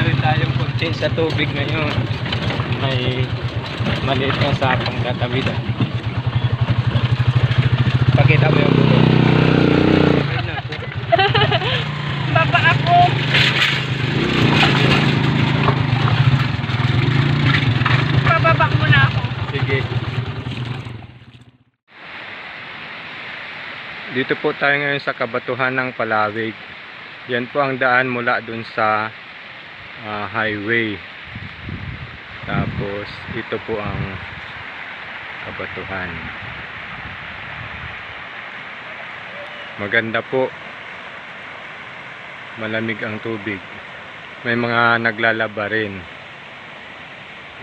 Tatawid tayong konti sa tubig ngayon. May maliit na sapang tatawidan. Pakita mo yung bulo. Baba ako. Pababa muna ako. Sige. Dito po tayo ngayon sa kabatuhan ng Palawig. Yan po ang daan mula dun sa highway. Tapos ito po ang kabatuhan. Maganda po. Malamig ang tubig. May mga naglalaba rin.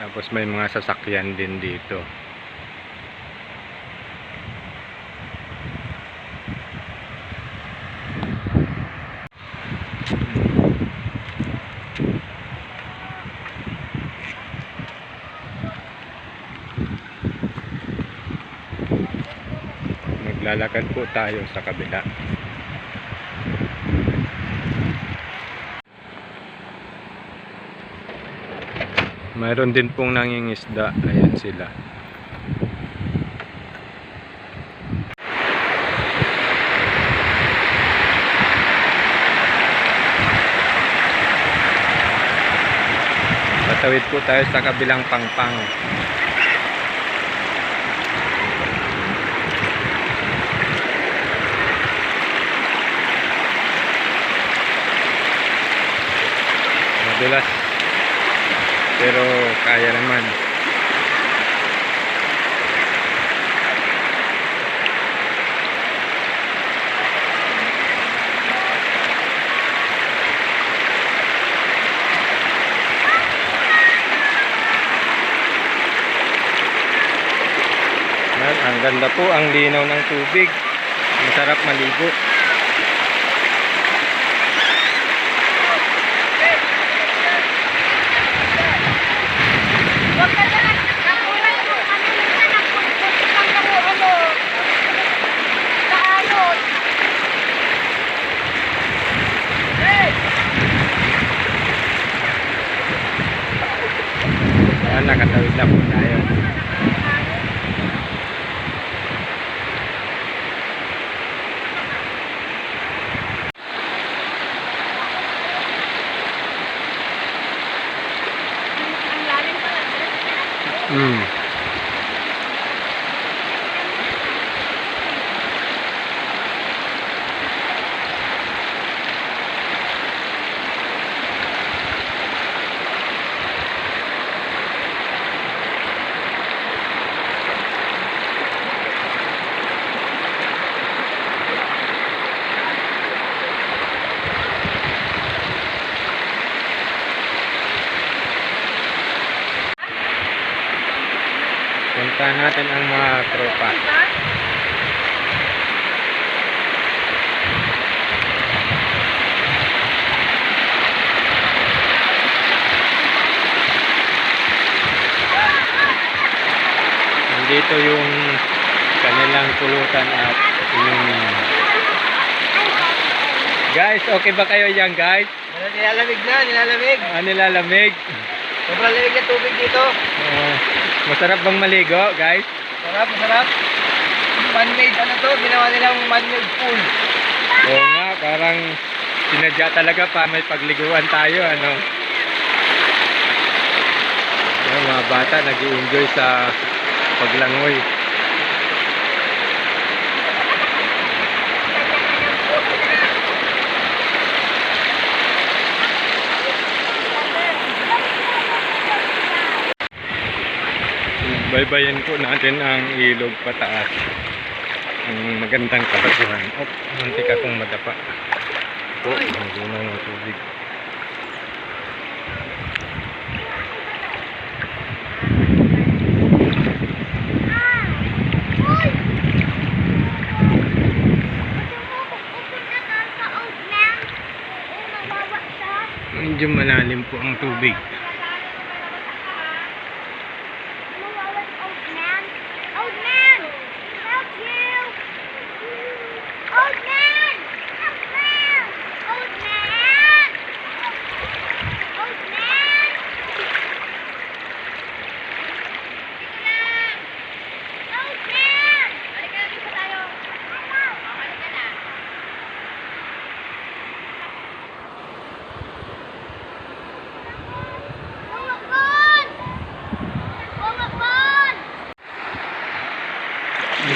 Tapos may mga sasakyan din dito. Naglalakad po tayo sa kabila. Mayroon din pong nangingisda. Ayan sila. Patawid po tayo sa kabilang pangpang. Madulas. Pero kaya naman. Ang ganda po, ang linaw ng tubig. Masarap maligo. Nakatawid na po tayo. Ang lalim pala. Puntahan natin ang mga tropa. Nandito yung kanilang pulutan at inumin. Guys, okay ba kayo dyan, guys? Nilalamig na, nilalamig. Nilalamig. Sobrang lamig ng tubig dito. Masarap bang maligo, guys? Masarap, masarap. Man-made ano to, ginawa nilang man-made pool. Oo nga, parang sinadya talaga pa may pagliguan tayo, ano? Yung mga bata nag-i-enjoy sa paglangoy. Baybayin po natin ang ilog pataas. Ang magandang kabatuhan. Muntik akong madapa. Ang gunaw ng tubig. Medyo malalim po ang tubig. Old man!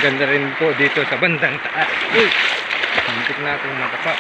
maganda rin po dito sa bandang taas. Uy! Muntik na akong matapa.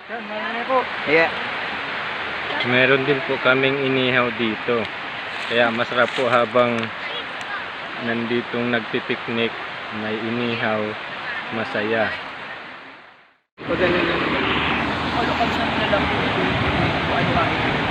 Yan, marami po. Yeah. Meron din po kaming inihaw dito. Kaya masarap po habang nanditong nagpipiknik, may inihaw, masaya. Padali lang. Ano ka sa nila po? Ano